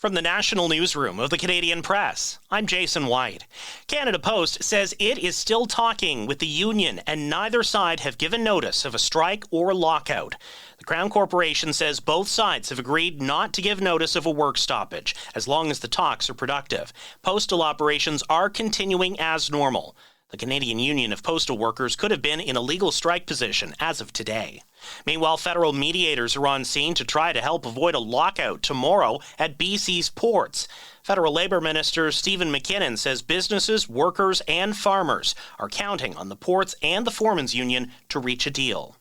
From the national newsroom of the Canadian Press, I'm Jason White. Canada Post says it is still talking with the union and neither side have given notice of a strike or lockout. The Crown Corporation says both sides have agreed not to give notice of a work stoppage as long as the talks are productive. Postal operations are continuing as normal. The Canadian Union of Postal Workers could have been in a legal strike position as of today. Meanwhile, federal mediators are on scene to try to help avoid a lockout tomorrow at BC's ports. Federal Labour Minister Stephen McKinnon says businesses, workers, and farmers are counting on the ports and the Foremen's Union to reach a deal.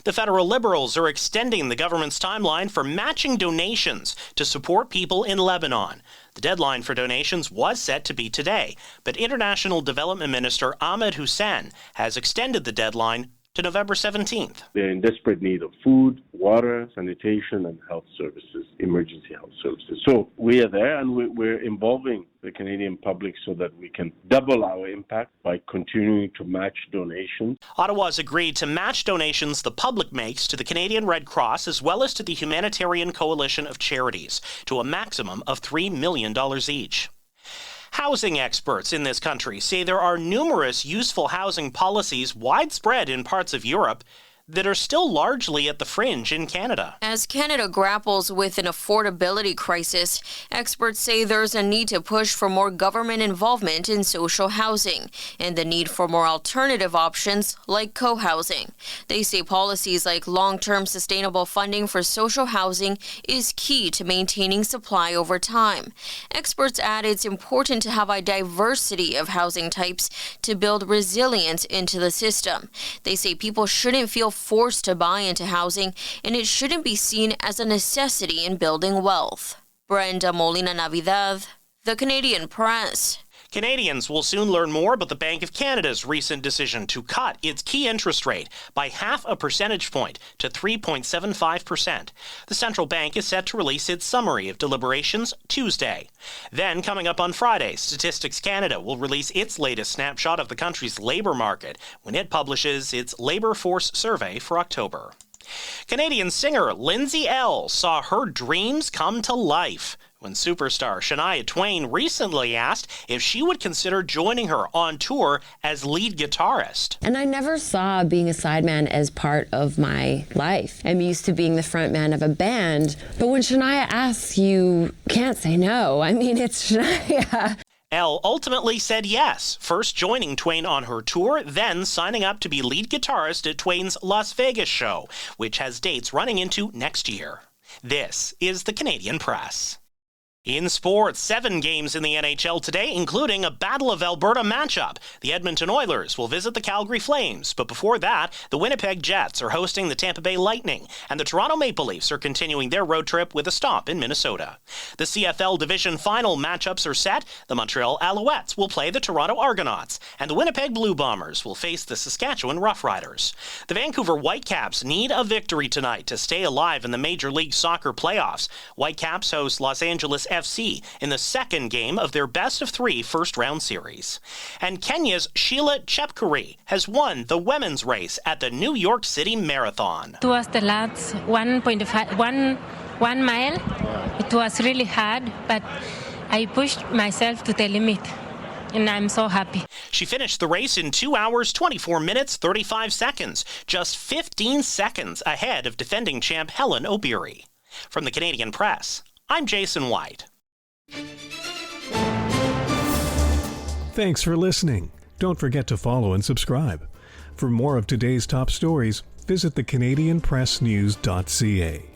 The federal Liberals are extending the government's timeline for matching donations to support people in Lebanon. The deadline for donations was set to be today, but International Development Minister Ahmed Hussein has extended the deadline to November 17th. They're in desperate need of food, water, sanitation, and health services, emergency health services. So we are there, and we're involving the Canadian public so that we can double our impact by continuing to match donations. Ottawa's agreed to match donations the public makes to the Canadian Red Cross as well as to the Humanitarian Coalition of Charities to a maximum of $3 million each. Housing experts in this country say there are numerous useful housing policies widespread in parts of Europe that are still largely at the fringe in Canada. As Canada grapples with an affordability crisis, experts say there's a need to push for more government involvement in social housing and the need for more alternative options like co-housing. They say policies like long-term sustainable funding for social housing is key to maintaining supply over time. Experts add it's important to have a diversity of housing types to build resilience into the system. They say people shouldn't feel forced to buy into housing, and it shouldn't be seen as a necessity in building wealth. Brenda Molina Navidad, The Canadian Press. Canadians will soon learn more about the Bank of Canada's recent decision to cut its key interest rate by 0.5 percentage point to 3.75%. The central bank is set to release its summary of deliberations Tuesday. Then, coming up on Friday, Statistics Canada will release its latest snapshot of the country's labour market when it publishes its labour force survey for October. Canadian singer Lindsay Ell saw her dreams come to life when superstar Shania Twain recently asked if she would consider joining her on tour as lead guitarist. And I never saw being a sideman as part of my life. I'm used to being the front man of a band, but when Shania asks, you can't say no. I mean, it's Shania. Elle ultimately said yes, first joining Twain on her tour, then signing up to be lead guitarist at Twain's Las Vegas show, which has dates running into next year. This is the Canadian Press. In sports, 7 games in the NHL today, including a Battle of Alberta matchup. The Edmonton Oilers will visit the Calgary Flames, but before that, the Winnipeg Jets are hosting the Tampa Bay Lightning, and the Toronto Maple Leafs are continuing their road trip with a stop in Minnesota. The CFL Division final matchups are set. The Montreal Alouettes will play the Toronto Argonauts, and the Winnipeg Blue Bombers will face the Saskatchewan Roughriders. The Vancouver Whitecaps need a victory tonight to stay alive in the Major League Soccer playoffs. Whitecaps host Los Angeles FC in the second game of their best-of-3 first-round series. And Kenya's Sheila Chepkirui has won the women's race at the New York City Marathon. It was the last 1 mile. It was really hard, but I pushed myself to the limit, and I'm so happy. She finished the race in 2 hours, 24 minutes, 35 seconds, just 15 seconds ahead of defending champ Helen Obiri. From the Canadian Press, I'm Jason White. Thanks for listening. Don't forget to follow and subscribe. For more of today's top stories, visit thecanadianpressnews.ca.